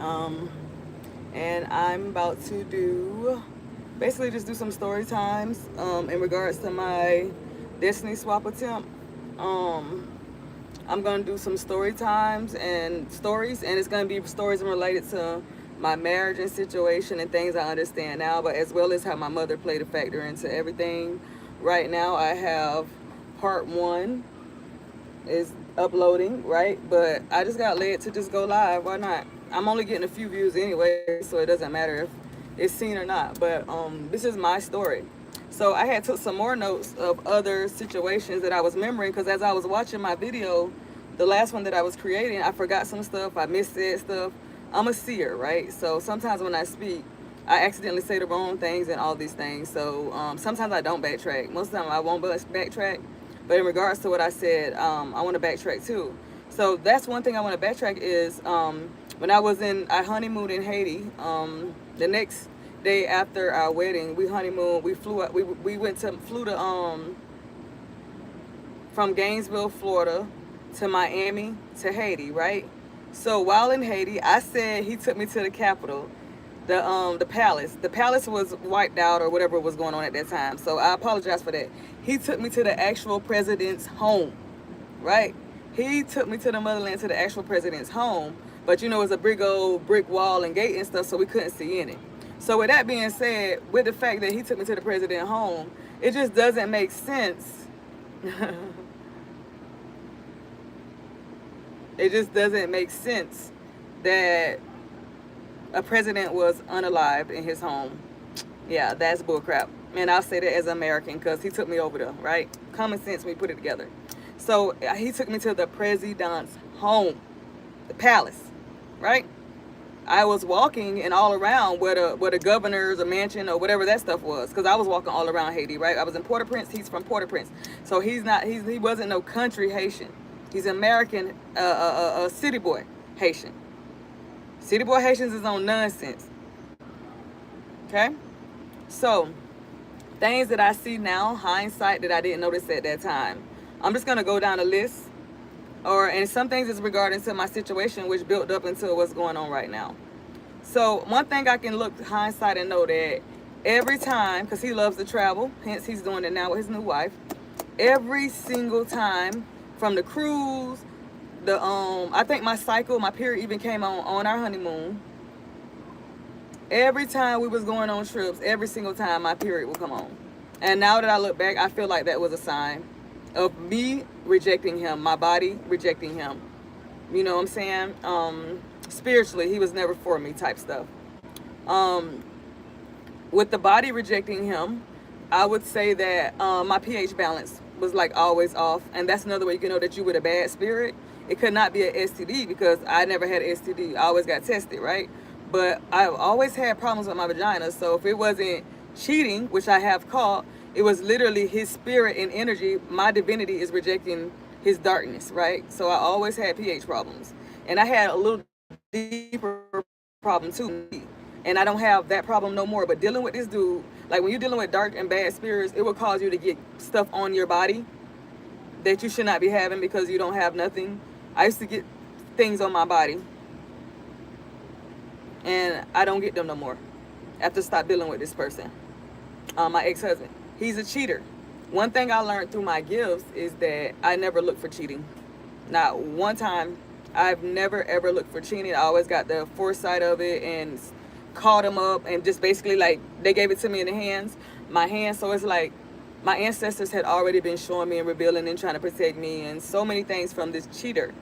Um, and I'm about to do basically just do some story times in regards to my Destiny Swap attempt. Um, I'm gonna do some story times and stories, and it's gonna be stories related to my marriage and situation and things I understand now, but as well as how my mother played a factor into everything. Right now, I have part one is uploading, right? But I just got led to just go live. Why not? I'm only getting a few views anyway, so it doesn't matter if it's seen or not. But this is my story. So I had took some more notes of other situations that I was remembering because as I was watching my video, the last one that I was creating, I forgot some stuff. I missed that stuff. I'm a seer, right? So sometimes when I speak, I accidentally say the wrong things and all these things. So sometimes I don't backtrack. Most of the time I won't backtrack. But in regards to what I said, I want to backtrack too. So that's one thing I want to backtrack is when I honeymooned in Haiti. The next day after our wedding, we honeymooned. We flew up. We flew to from Gainesville, Florida, to Miami to Haiti, right? So while in Haiti, I said he took me to the capital, the palace. The palace was wiped out or whatever was going on at that time. So I apologize for that. He took me to the actual president's home, right? He took me to the motherland to the actual president's home, but you know it's a big old brick wall and gate and stuff, so we couldn't see in it. So with that being said, with the fact that he took me to the president's home, it just doesn't make sense. It just doesn't make sense that a president was unalived in his home. Yeah, that's bullcrap. And I'll say that as an American because he took me over there, right? Common sense, we put it together. So he took me to the president's home, the palace, right? I was walking and all around where the governor's a mansion or whatever that stuff was, because I was walking all around Haiti, right? I was in Port-au-Prince. He's from Port-au-Prince, so he wasn't no country Haitian. He's American, city boy Haitian. City boy Haitians is on nonsense. Okay, so things that I see now, hindsight, that I didn't notice at that time. I'm just gonna go down a list, and some things is regarding to my situation, which built up into what's going on right now. So one thing I can look hindsight and know that every time, because he loves to travel, hence he's doing it now with his new wife. Every single time, from the cruise, I think my period even came on our honeymoon. Every time we was going on trips, every single time my period would come on. And now that I look back, I feel like that was a sign of me rejecting him, my body rejecting him. You know what I'm saying? Spiritually, he was never for me type stuff. Um, with the body rejecting him, I would say that my pH balance was like always off. And that's another way you can know that you with a bad spirit. It could not be an STD because I never had an STD. I always got tested, right? But I've always had problems with my vagina. So if it wasn't cheating, which I have caught, it was literally his spirit and energy. My divinity is rejecting his darkness, right? So I always had pH problems. And I had a little deeper problem too. And I don't have that problem no more. But dealing with this dude, like when you're dealing with dark and bad spirits, it will cause you to get stuff on your body that you should not be having because you don't have nothing. I used to get things on my body and I don't get them no more after stop dealing with this person. My ex-husband, he's a cheater. One thing I learned through my gifts is that I never look for cheating. Not one time. I've never ever looked for cheating. I always got the foresight of it and called him up and just basically like they gave it to me in the my hands. So it's like my ancestors had already been showing me and revealing and trying to protect me and so many things from this cheater.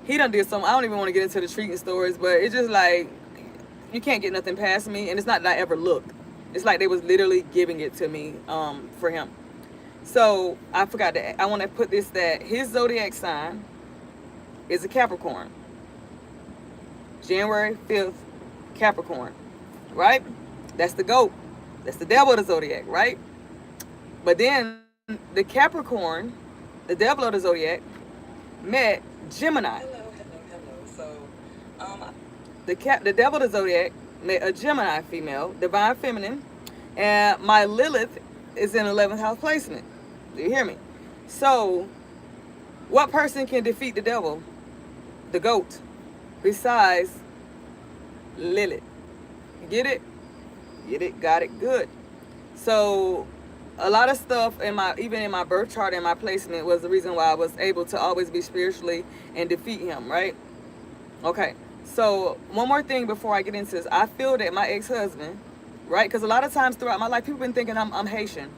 He done did something. I don't even want to get into the treating stories, but it's just like you can't get nothing past me. And it's not that I ever looked. It's like they was literally giving it to me for him. So I forgot that I want to put this, that his zodiac sign is a Capricorn. January 5th, Capricorn, right? That's the goat. That's the devil of the zodiac, right? But then the Capricorn, the devil of the zodiac, met Gemini. The devil of the zodiac met a Gemini female, divine feminine, and my Lilith is in 11th house placement. Do you hear me? So, what person can defeat the devil? The goat. besides Lilith. Get it? Get it? Got it? Good. So a lot of stuff in my, even in my birth chart and my placement, was the reason why I was able to always be spiritually and defeat him, right? Okay. So one more thing before I get into this. I feel that my ex-husband, right? Because a lot of times throughout my life, people been thinking I'm Haitian.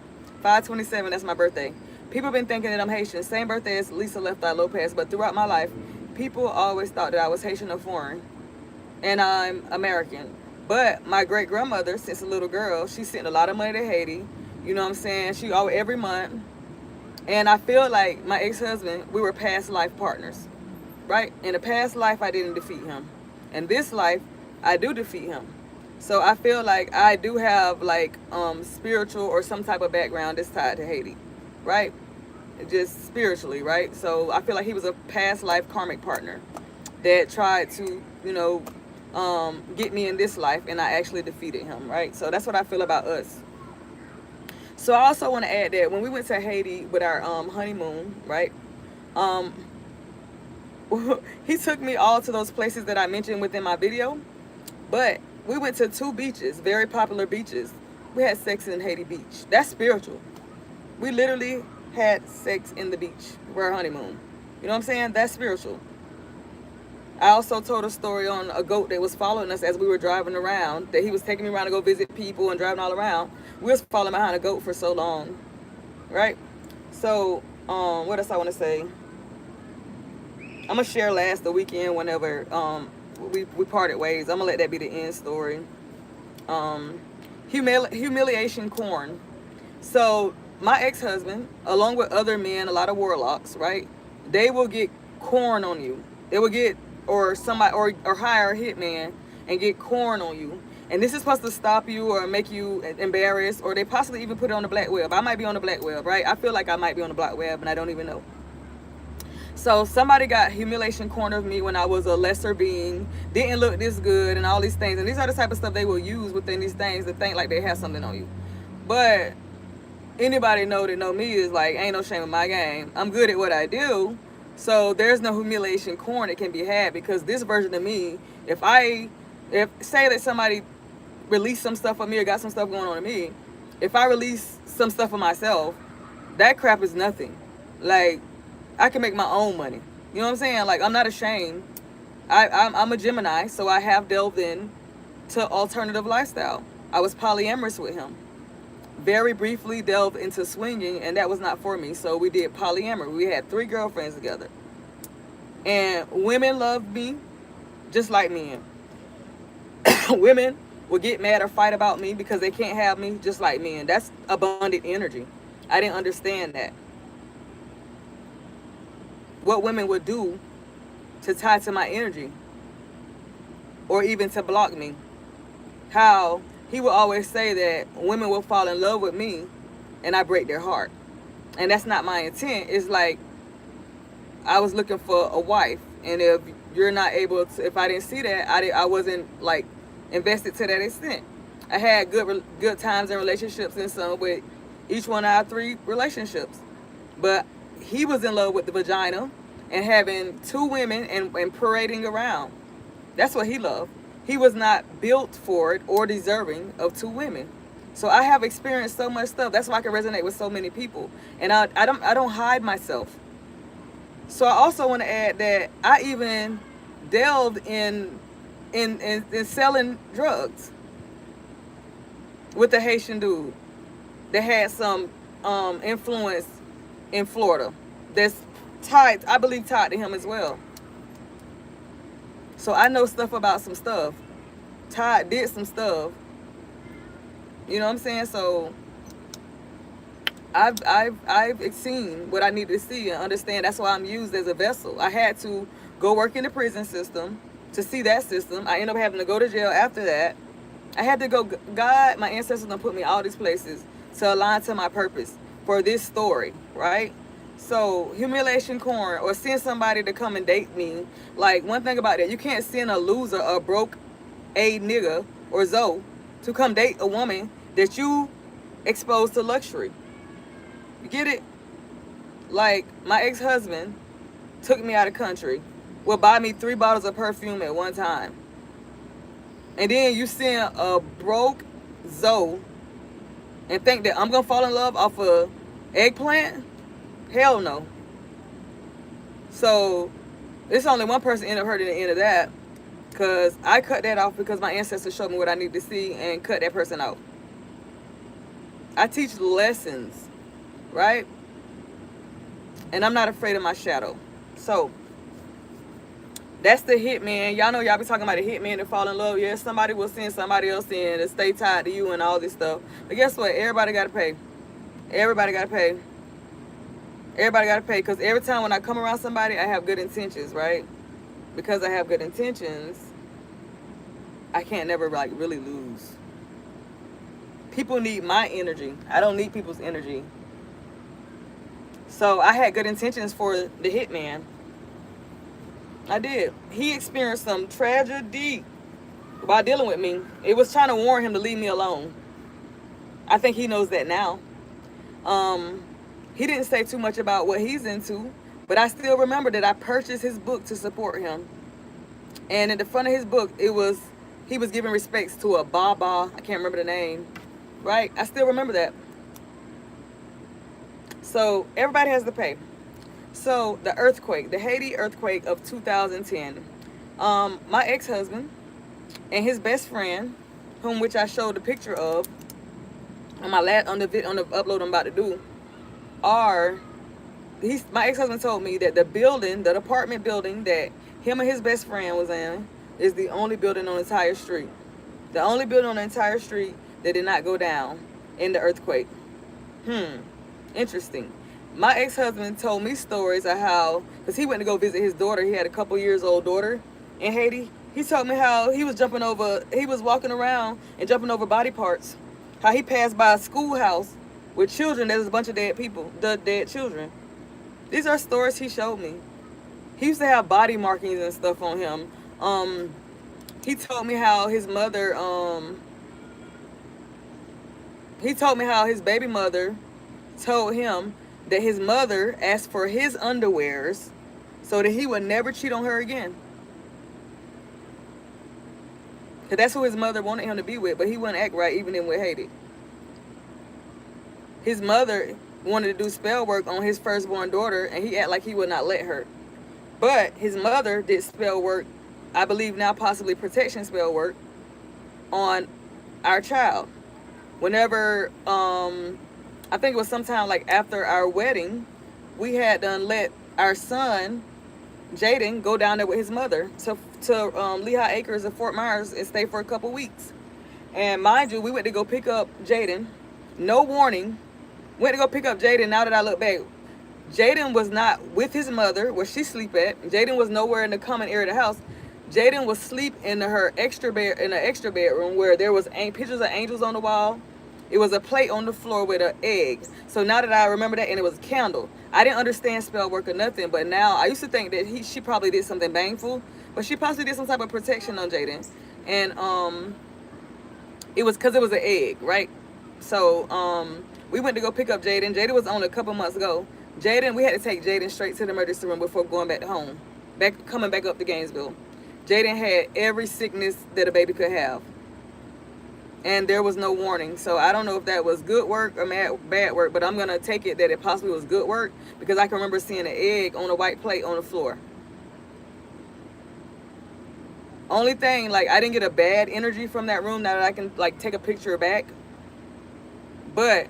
5/27, that's my birthday. People been thinking that I'm Haitian. Same birthday as Lisa Left Eye Lopez. But throughout my life, people always thought that I was Haitian or foreign. And I'm American. But my great grandmother, since a little girl, she sent a lot of money to Haiti. You know what I'm saying? She always, every month. And I feel like my ex-husband, we were past life partners, right? In a past life, I didn't defeat him. In this life, I do defeat him. So I feel like I do have like spiritual or some type of background that's tied to Haiti, right? Just spiritually, right? So I feel like he was a past life karmic partner that tried to, you know, get me in this life, and I actually defeated him, right? So that's what I feel about us. So I also want to add that when we went to Haiti with our honeymoon, right? Um, he took me all to those places that I mentioned within my video, but we went to 2 beaches, very popular beaches. We had sex in Haiti Beach. That's spiritual. We literally had sex in the beach for our honeymoon. You know what I'm saying? That's spiritual. I also told a story on a goat that was following us as we were driving around, that he was taking me around to go visit people and driving all around. We was following behind a goat for so long, right? So, what else I want to say? I'm going to share the weekend whenever we parted ways. I'm going to let that be the end story. Humiliation corn. So, my ex-husband, along with other men, a lot of warlocks, right? They will get corn on you. They will get, or somebody, or hire a hitman and get corn on you. And this is supposed to stop you or make you embarrassed, or they possibly even put it on the black web. I might be on the black web, right? I feel like I might be on the black web and I don't even know. So somebody got humiliation corn of me when I was a lesser being, didn't look this good and all these things. And these are the type of stuff they will use within these things to think like they have something on you. But anybody that know me is like, ain't no shame in my game. I'm good at what I do. So there's no humiliation corn that can be had, because this version of me, if say that somebody released some stuff on me or got some stuff going on in me, if I release some stuff for myself, that crap is nothing. Like, I can make my own money. You know what I'm saying? Like, I'm not ashamed. I'm a Gemini, so I have delved in to alternative lifestyle. I was polyamorous with him. Very briefly delved into swinging, and that was not for me. So we did polyamory. We had 3 girlfriends together. And women loved me just like men. Women would get mad or fight about me because they can't have me just like men. That's abundant energy. I didn't understand that. What women would do to tie to my energy, or even to block me. How he would always say that women will fall in love with me and I break their heart. And that's not my intent. It's like, I was looking for a wife, and if you're not able to, if I didn't see that, I wasn't like invested to that extent. I had good times and relationships and some with each one of our 3 relationships. But he was in love with the vagina and having 2 women and parading around. That's what he loved. He was not built for it or deserving of 2 women. So I have experienced so much stuff. That's why I can resonate with so many people. And I don't hide myself. So I also want to add that I even delved in selling drugs with a Haitian dude that had some influence in Florida that's tied, I believe, tied to him as well. So I know stuff about some stuff. Todd did some stuff. You know what I'm saying? So I've seen what I needed to see and understand. That's why I'm used as a vessel. I had to go work in the prison system to see that system. I ended up having to go to jail after that. I had to go, God, my ancestors done put me all these places to align to my purpose for this story, right? So humiliation corn, or send somebody to come and date me. Like, one thing about that, you can't send a loser, a broke a nigga or Zoe to come date a woman that you exposed to luxury. You get it? Like, my ex-husband took me out of country will buy me 3 bottles of perfume at one time. And then you send a broke Zoe and think that I'm gonna fall in love off a eggplant? Hell no. So it's only one person ended up hurting at the end of that, because I cut that off because my ancestors showed me what I need to see and cut that person out. I teach lessons, right? And I'm not afraid of my shadow. So that's the hitman. Y'all know y'all be talking about a hitman to fall in love. Yeah, somebody will send somebody else in to stay tied to you and all this stuff. But guess what? Everybody got to pay. Everybody got to pay. Everybody got to pay. Because every time when I come around somebody, I have good intentions, right? Because I have good intentions, I can't never like really lose. People need my energy. I don't need people's energy. So I had good intentions for the hitman. I did. He experienced some tragedy while dealing with me. It was trying to warn him to leave me alone. I think he knows that now. He didn't say too much about what he's into, but I still remember that I purchased his book to support him. And in the front of his book, he was giving respects to a Baba. I can't remember the name. Right? I still remember that. So everybody has to pay. So the earthquake, the Haiti earthquake of 2010. My ex-husband and his best friend, which I showed a picture of on the upload I'm about to do, my ex-husband told me that the apartment building that him and his best friend was in is the only building on the entire street. The only building on the entire street that did not go down in the earthquake. Interesting. My ex-husband told me stories of how, because he went to go visit his daughter. He had a couple years old daughter in Haiti. He told me how he was walking around and jumping over body parts. How he passed by a schoolhouse with children. There's a bunch of dead people, dead children. These are stories he showed me. He used to have body markings and stuff on him. He told me how his mother, he told me how his baby mother told him that his mother asked for his underwears so that he would never cheat on her again. Because that's who his mother wanted him to be with, but he wouldn't act right even with Haiti. His mother wanted to do spell work on his firstborn daughter, and he acted like he would not let her. But his mother did spell work, I believe now possibly protection spell work, on our child. Whenever, I think it was sometime like after our wedding, we had done let our son, Jaden, go down there with his mother to Lehigh Acres of Fort Myers and stay for a couple weeks. And mind you, we went to go pick up Jaden. No warning. Went to go pick up Jaden. Now that I look back, Jaden was not with his mother where she sleep at. Jaden was nowhere in the common area of the house. Jaden was asleep in her extra bedroom where there was pictures of angels on the wall. It was a plate on the floor with an egg. So now that I remember that, and it was a candle. I didn't understand spell work or nothing, but now I used to think that she probably did something baneful, but she possibly did some type of protection on Jaden. And it was because it was an egg, right? So we went to go pick up Jaden. Jaden was on a couple months ago. We had to take Jaden straight to the emergency room before going back home, coming back up to Gainesville. Jaden had every sickness that a baby could have. And there was no warning. So I don't know if that was good work or bad work, but I'm going to take it that it possibly was good work because I can remember seeing an egg on a white plate on the floor. Only thing, like, I didn't get a bad energy from that room now that I can, like, take a picture back. But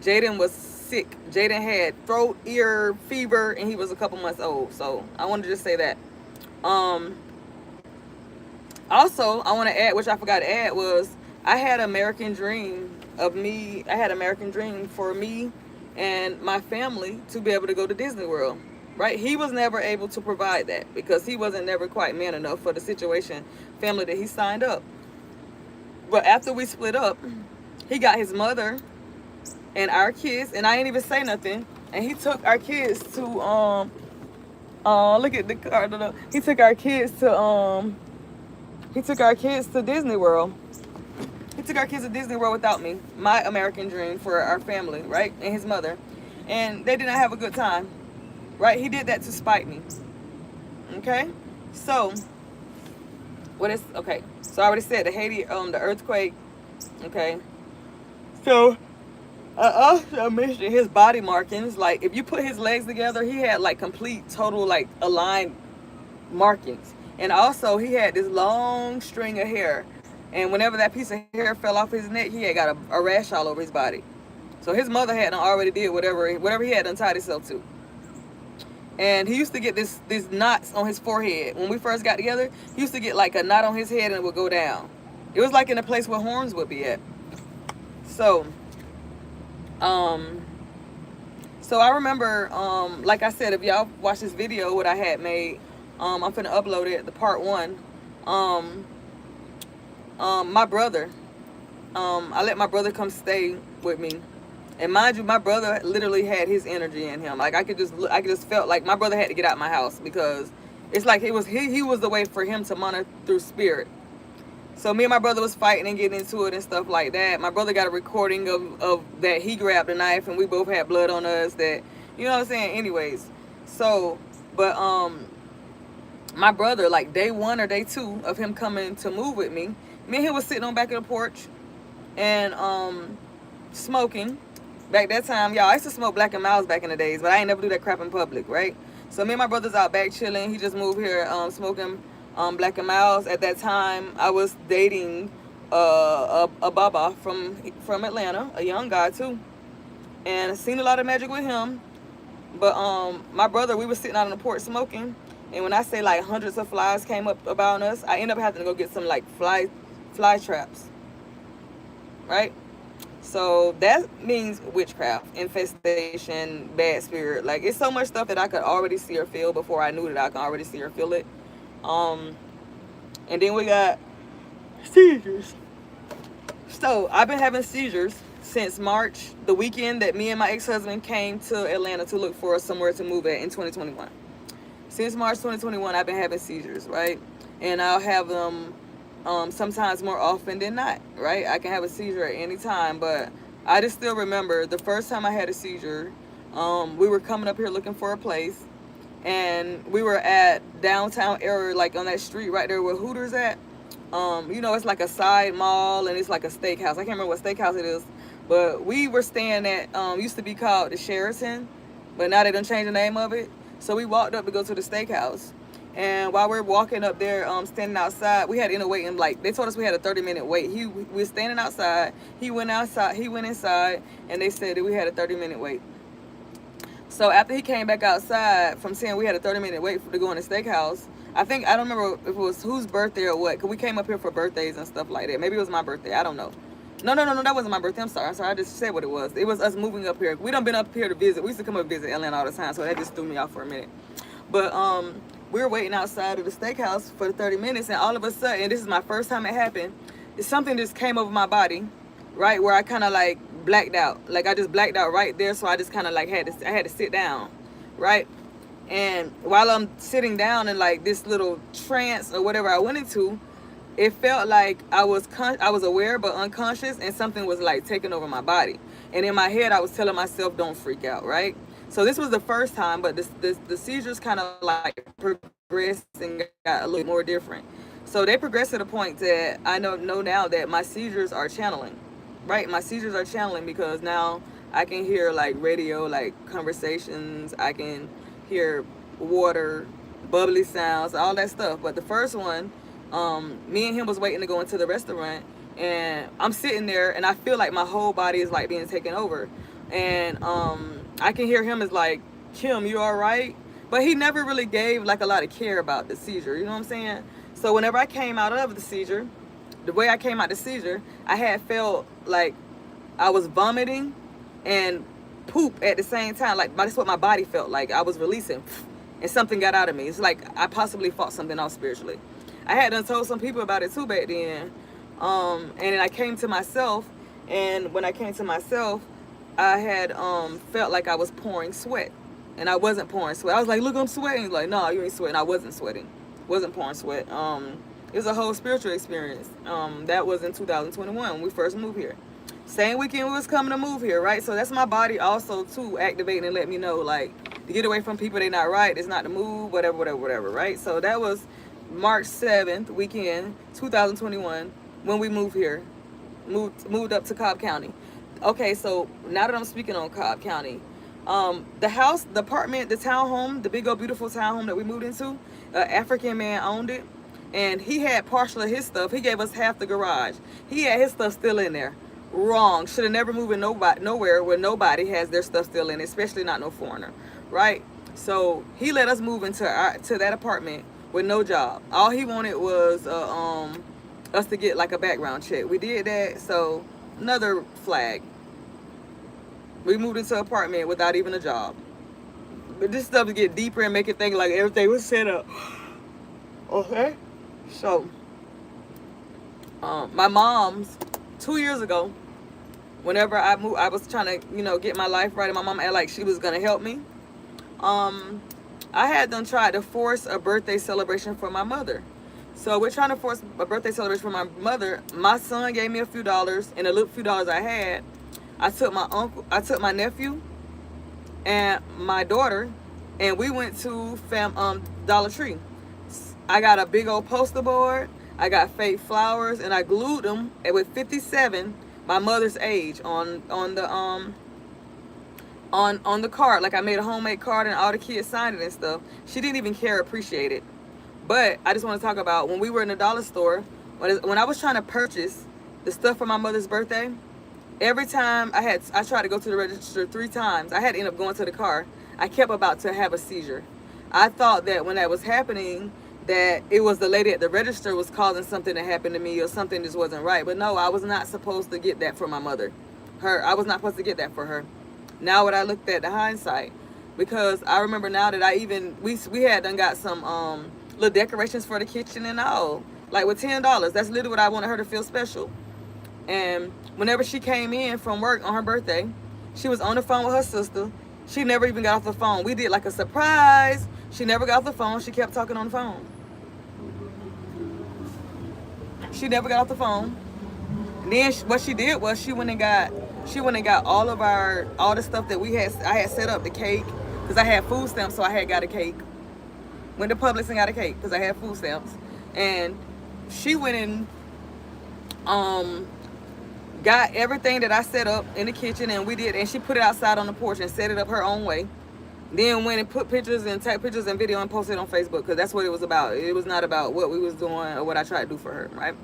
Jaden was sick. Jaden had throat, ear, fever, and he was a couple months old. So I wanted to just say that. Also, I want to add, which I forgot to add, was I had an American dream for me and my family to be able to go to Disney World, right? He was never able to provide that because he wasn't never quite man enough for the family that he signed up. But after we split up, he got his mother and our kids, and I didn't even say nothing, and he took our kids to, look at the card, he took our kids to Disney World. He took our kids to Disney World without me. My American dream for our family, right? And his mother. And they did not have a good time, right? He did that to spite me. Okay, so what is okay? So I already said the Haiti, the earthquake. Okay, so I also mentioned his body markings. Like if you put his legs together, he had like complete, total, like aligned markings. And also he had this long string of hair. And whenever that piece of hair fell off his neck, he had got a rash all over his body. So his mother had already did whatever he had untied himself to. And he used to get these knots on his forehead. When we first got together, he used to get like a knot on his head and it would go down. It was like in a place where horns would be at. So, um, so I remember, like I said, if y'all watch this video, what I had made, I'm finna upload it, the part one. Um, my brother, I let my brother come stay with me. And mind you, my brother literally had his energy in him. Like I could just felt like my brother had to get out of my house because it's like he was the way for him to monitor through spirit. So me and my brother was fighting and getting into it and stuff like that. My brother got a recording of that he grabbed a knife and we both had blood on us. That, you know what I'm saying? Anyways, so but my brother, like day one or day two of him coming to move with me, me and him was sitting on the back of the porch and smoking. Back that time, y'all, I used to smoke Black and Miles back in the days, but I ain't never do that crap in public, right? So me and my brother's out back chilling. He just moved here, smoking Black and Miles. At that time, I was dating a baba from Atlanta, a young guy too, and I seen a lot of magic with him. But my brother, we were sitting out on the porch smoking, and when I say like hundreds of flies came up about us, I ended up having to go get some like fly traps, right? So that means witchcraft, infestation, bad spirit. Like it's so much stuff that I could already see or feel before I knew that I could already see or feel it. And then we got seizures. So I've been having seizures since March, the weekend that me and my ex-husband came to Atlanta to look for somewhere to move at in 2021. Since March 2021, I've been having seizures, right? And I'll have them sometimes more often than not, right? I can have a seizure at any time, but I just still remember the first time I had a seizure. We were coming up here looking for a place, and we were at downtown area, like on that street right there where Hooters at. You know, it's like a side mall and it's like a steakhouse. I can't remember what steakhouse it is, but we were staying at used to be called the Sheraton, but now they done changed the name of it. So we walked up to go to the steakhouse. And while we're walking up there, standing outside, we had to end up waiting. Like they told us we had a 30-minute wait. We were standing outside. He went outside. He went inside, and they said that we had a 30-minute wait. So after he came back outside from saying we had a 30-minute wait to go in the steakhouse, I don't remember if it was whose birthday or what. Cause we came up here for birthdays and stuff like that. Maybe it was my birthday. I don't know. No, that wasn't my birthday. I'm sorry. I just said what it was. It was us moving up here. We done been up here to visit. We used to come up visit Atlanta all the time, so that just threw me off for a minute. But we were waiting outside of the steakhouse for the 30 minutes, and all of a sudden, this is my first time it happened, something just came over my body, right, where I kind of like blacked out. Like I just blacked out right there, so I just kind of like had to sit down, right? And while I'm sitting down in like this little trance or whatever I went into, it felt like I was aware but unconscious, and something was like taking over my body. And in my head, I was telling myself, don't freak out, right? So this was the first time, but the seizures kind of like progressed and got a little more different. So they progressed to the point that I know now that my seizures are channeling, right? My seizures are channeling because now I can hear like radio, like conversations. I can hear water, bubbly sounds, all that stuff. But the first one, me and him was waiting to go into the restaurant, and I'm sitting there and I feel like my whole body is like being taken over. And I can hear him as like, Kim, you all right? But he never really gave like a lot of care about the seizure, you know what I'm saying? So whenever I came out of the seizure, the way I came out the seizure, I had felt like I was vomiting and poop at the same time. Like that's what my body felt like. I was releasing and something got out of me. It's like I possibly fought something off spiritually. I had done told some people about it too back then. And then I came to myself, and when I came to myself, I had felt like I was pouring sweat, and I wasn't pouring sweat. I was like, look, I'm sweating. Like, no, you ain't sweating. I wasn't sweating. Wasn't pouring sweat. It was a whole spiritual experience. That was in 2021 when we first moved here. Same weekend we was coming to move here, right? So that's my body also too activating and let me know like to get away from people they not right. It's not the move, whatever, whatever, whatever, right? So that was March 7th weekend, 2021, when we moved here, moved up to Cobb County. Okay, so now that I'm speaking on Cobb County, the house, the apartment, the townhome, the big old beautiful townhome that we moved into, an African man owned it, and he had partial of his stuff. He gave us half the garage. He had his stuff still in there. Wrong. Should have never moved in nowhere where nobody has their stuff still in it, especially not no foreigner, right? So he let us move into to that apartment with no job. All he wanted was us to get like a background check. We did that, so another flag. We moved into an apartment without even a job. But this stuff to get deeper and make it think like everything was set up. Okay? So, my mom's 2 years ago, whenever I moved, I was trying to, get my life right, and my mom acted like she was gonna help me. I had them try to force a birthday celebration for my mother. So we're trying to force a birthday celebration for my mother. My son gave me a few dollars, and the little few dollars I had, I took my nephew, and my daughter, and we went to Dollar Tree. I got a big old poster board. I got fake flowers, and I glued them with 57, my mother's age, on the card. Like, I made a homemade card, and all the kids signed it and stuff. She didn't even care, appreciate it. But I just want to talk about when we were in the dollar store, when I was trying to purchase the stuff for my mother's birthday. Every time I tried to go to the register 3 times. I had to end up going to the car. I kept about to have a seizure. I thought that when that was happening, that it was the lady at the register was causing something to happen to me, or something just wasn't right. But no, I was not supposed to get that for my mother. I was not supposed to get that for her. Now when I looked at the hindsight, because I remember now that we had done got some little decorations for the kitchen and all, like with $10. That's literally what I wanted her to feel special. And whenever she came in from work on her birthday, she was on the phone with her sister. She never even got off the phone. We did like a surprise. She never got off the phone. She kept talking on the phone. She never got off the phone. And then what she did was she went and got all the stuff that I had set up, the cake, because I had food stamps, so I had got a cake. Went to Publix and got a cake because I had food stamps. And she went and got everything that I set up in the kitchen, and she put it outside on the porch and set it up her own way. Then went and took pictures and video and posted it on Facebook, because that's what it was about. It was not about what we was doing or what I tried to do for her, right?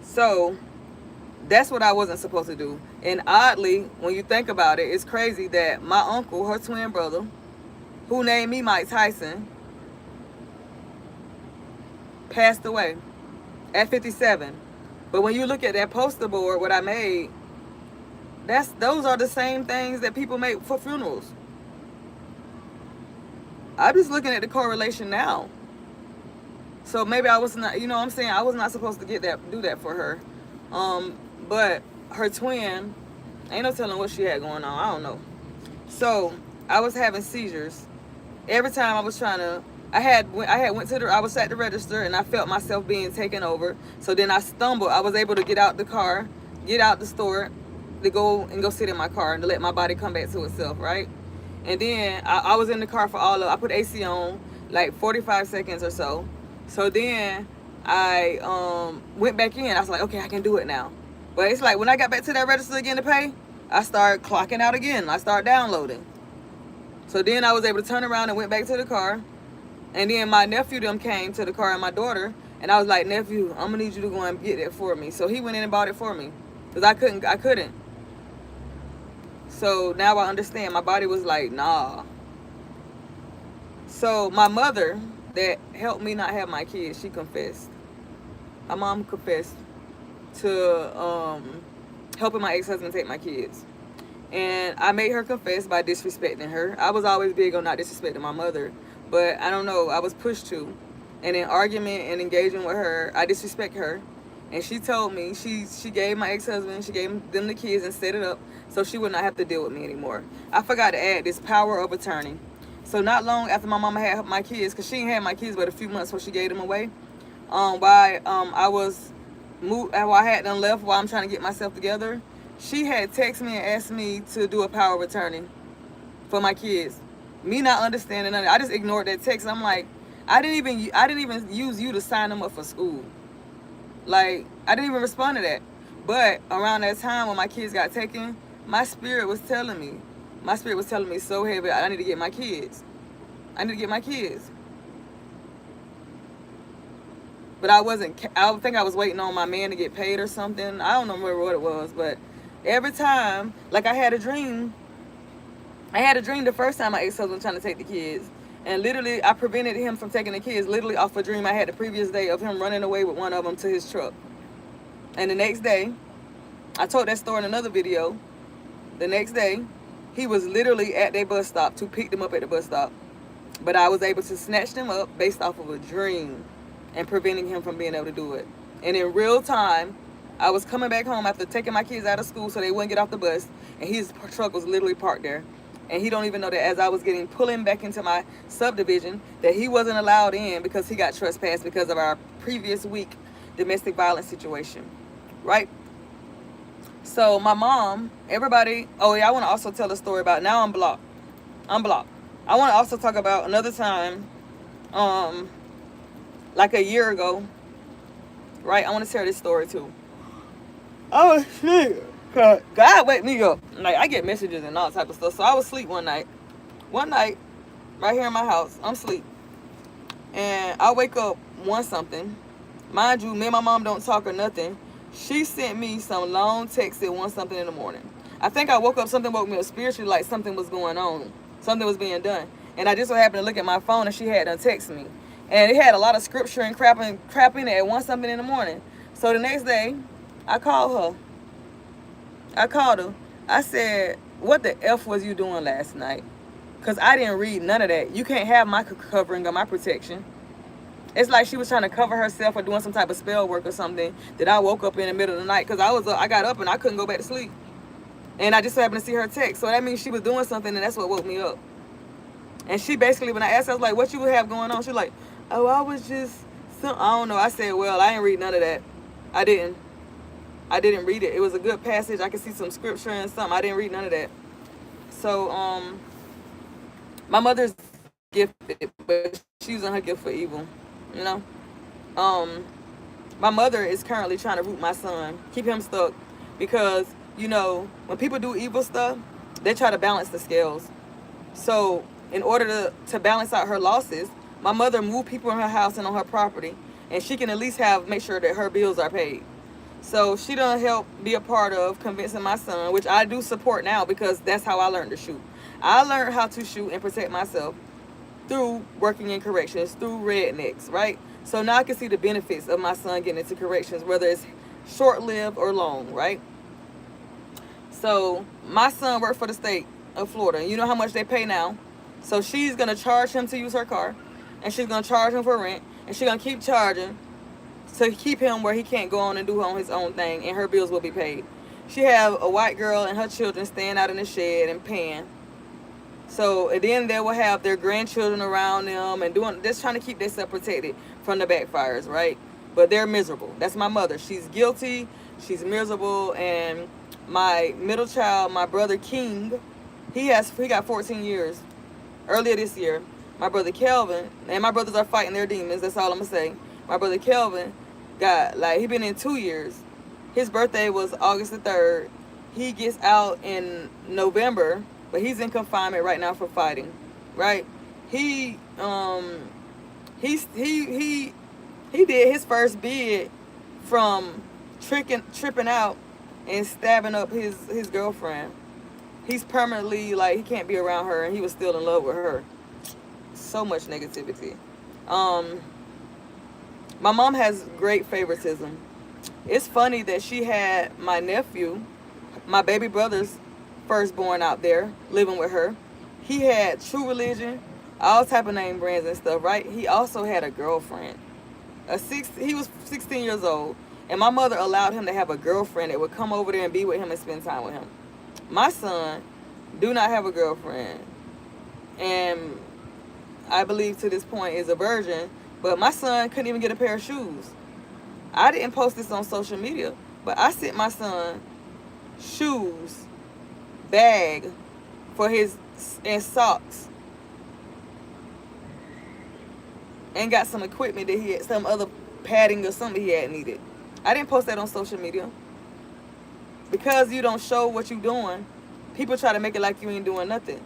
So that's what I wasn't supposed to do. And oddly, when you think about it, it's crazy that my uncle, her twin brother, who named me Mike Tyson, passed away at 57. But when you look at that poster board, what I made, those are the same things that people make for funerals. I'm just looking at the correlation now. So maybe I was not, I was not supposed to do that for her. But her twin, ain't no telling what she had going on. I don't know. So I was having seizures. Every time I was trying to, I was at the register, and I felt myself being taken over. So then I stumbled. I was able to get out the store, to go sit in my car and to let my body come back to itself, right? And then I was in the car for I put AC on like 45 seconds or so. So then I went back in. I was like, okay, I can do it now. But it's like when I got back to that register again to pay, I started clocking out again. I started downloading. So then I was able to turn around and went back to the car. And then my nephew came to the car, and my daughter, and I was like, nephew, I'm gonna need you to go and get it for me. So he went in and bought it for me, because I couldn't. So now I understand. My body was like, nah. So my mother, that helped me not have my kids, she confessed. My mom confessed to helping my ex-husband take my kids. And I made her confess by disrespecting her. I was always big on not disrespecting my mother, but I don't know, I was pushed to. And in argument and engaging with her, I disrespect her. And she told me, she gave my ex-husband, she gave them the kids and set it up so she would not have to deal with me anymore. I forgot to add this power of attorney. So not long after my mama had my kids, because she ain't had my kids but a few months before she gave them away, while I had them left while I'm trying to get myself together, she had texted me and asked me to do a power of attorney for my kids. Me not understanding nothing. I just ignored that text. I'm like, I didn't even use you to sign them up for school. Like, I didn't even respond to that. But around that time when my kids got taken, my spirit was telling me so heavy, I need to get my kids. I need to get my kids. But I think I was waiting on my man to get paid or something. I don't remember what it was, but every time, like I had a dream the first time my ex-husband was trying to take the kids. And literally, I prevented him from taking the kids literally off a dream I had the previous day of him running away with one of them to his truck. And the next day, I told that story in another video. The next day, he was literally at their bus stop to pick them up at the bus stop. But I was able to snatch them up based off of a dream and preventing him from being able to do it. And in real time, I was coming back home after taking my kids out of school so they wouldn't get off the bus, and his truck was literally parked there. And he don't even know that as I was pulling back into my subdivision, that he wasn't allowed in because he got trespassed because of our previous week domestic violence situation, right? So my mom, everybody, oh yeah, I want to also tell a story about, now I'm blocked. I want to also talk about another time, like a year ago, right? I want to share this story too. I was asleep. God wake me up. Like, I get messages and all type of stuff. So I was asleep one night. Right here in my house, I'm asleep. And I wake up, want something. Mind you, me and my mom don't talk or nothing. She sent me some long text at 1 something in the morning. I think I woke up, something woke me up spiritually, like something was going on. Something was being done. And I just so happened to look at my phone and she had done text me. And it had a lot of scripture and crap in it at 1 something in the morning. So the next day, I called her. I said, what the F was you doing last night? Because I didn't read none of that. You can't have my covering or my protection. It's like she was trying to cover herself or doing some type of spell work or something that I woke up in the middle of the night because I got up and I couldn't go back to sleep. And I just happened to see her text. So that means she was doing something and that's what woke me up. And she basically, when I asked her, I was like, what you have going on? She was like, oh, I was just, I don't know. I said, well, I didn't read none of that. I didn't read it. It was a good passage. I could see some scripture and something. I didn't read none of that. So, my mother's gifted, but she's using her gift for evil, you know? My mother is currently trying to root my son, keep him stuck, because, you know, when people do evil stuff, they try to balance the scales. So, in order to balance out her losses, my mother moved people in her house and on her property, and she can at least make sure that her bills are paid. So she done help be a part of convincing my son, which I do support now because that's how I learned to shoot. I learned how to shoot and protect myself through working in corrections, through rednecks, right? So now I can see the benefits of my son getting into corrections, whether it's short-lived or long, right? So my son worked for the state of Florida. You know how much they pay now. So she's going to charge him to use her car, and she's going to charge him for rent, and she's going to keep charging to keep him where he can't go on and do his own thing, and her bills will be paid. She have a white girl and her children staying out in the shed and paying. So, and then they will have their grandchildren around them and just trying to keep themselves protected from the backfires, right? But they're miserable. That's my mother. She's guilty. She's miserable. And my middle child, my brother King, he got 14 years. Earlier this year, my brother Kelvin, and my brothers are fighting their demons. That's all I'm going to say. My brother Kelvin he been in 2 years. His birthday was August the 3rd. He gets out in November, but he's in confinement right now for fighting, right? He did his first bid from tripping out and stabbing up his girlfriend. He's permanently, like, he can't be around her, and he was still in love with her. So much negativity. My mom has great favoritism. It's funny that she had my nephew, my baby brother's firstborn, out there living with her. He had True Religion, all type of name brands and stuff, right? He also had a girlfriend. He was 16 years old, and my mother allowed him to have a girlfriend that would come over there and be with him and spend time with him. My son do not have a girlfriend, and I believe to this point is a virgin. But my son couldn't even get a pair of shoes. I didn't post this on social media, but I sent my son shoes, bag for his and socks, and got some equipment that he had, some other padding or something he had needed. I didn't post that on social media because you don't show what you're doing. People try to make it like you ain't doing nothing,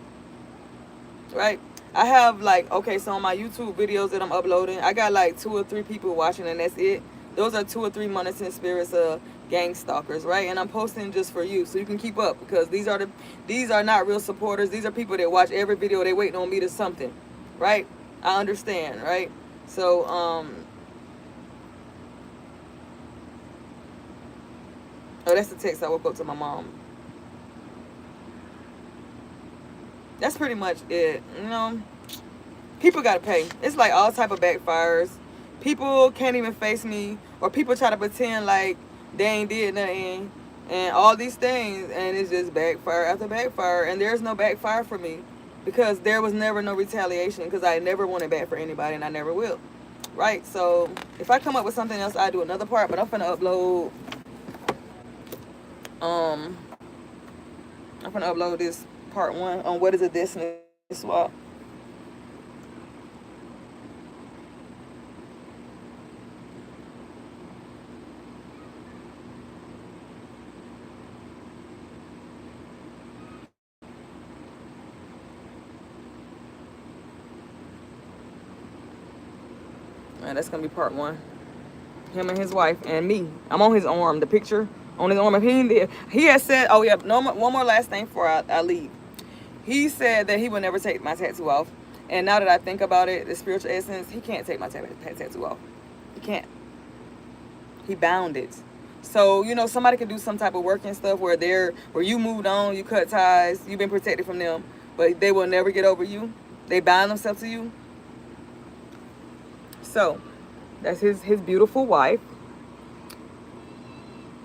right? I have like, okay, so on my YouTube videos that I'm uploading, I got like 2 or 3 people watching, and that's it. Those are 2 or 3 monitoring spirits of gang stalkers, right? And I'm posting just for you, so you can keep up, because these are not real supporters. These are people that watch every video. They waiting on me to something, right? I understand, right? So oh, that's the text I woke up to my mom. That's pretty much it. You know, people gotta pay. It's like all type of backfires. People can't even face me, or people try to pretend like they ain't did nothing, and all these things, and it's just backfire after backfire. And there's no backfire for me, because there was never no retaliation, because I never wanted bad for anybody, and I never will. Right? So if I come up with something else, I do another part. But I'm finna upload. I'm finna upload this part 1 on what is a destiny swap. And that's gonna be part 1. Him and his wife and me. I'm on his arm. The picture on his arm. If he has said, oh yeah, no more, one more last thing before I leave. He said that he would never take my tattoo off. And now that I think about it, the spiritual essence, he can't take my tattoo off. He can't. He bound it. So, you know, somebody can do some type of work and stuff where you moved on, you cut ties, you've been protected from them, but they will never get over you. They bind themselves to you. So, that's his beautiful wife.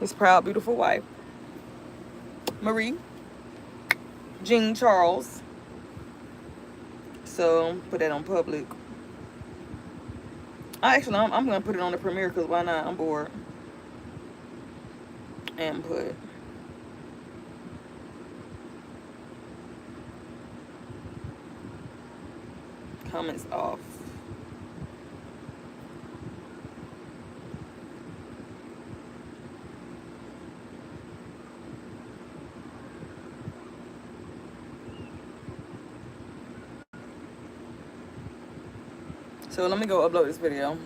His proud, beautiful wife. Marie Jean Charles. So, put that on public. I'm going to put it on the premiere, because why not? I'm bored. And put comments off. So let me go upload this video.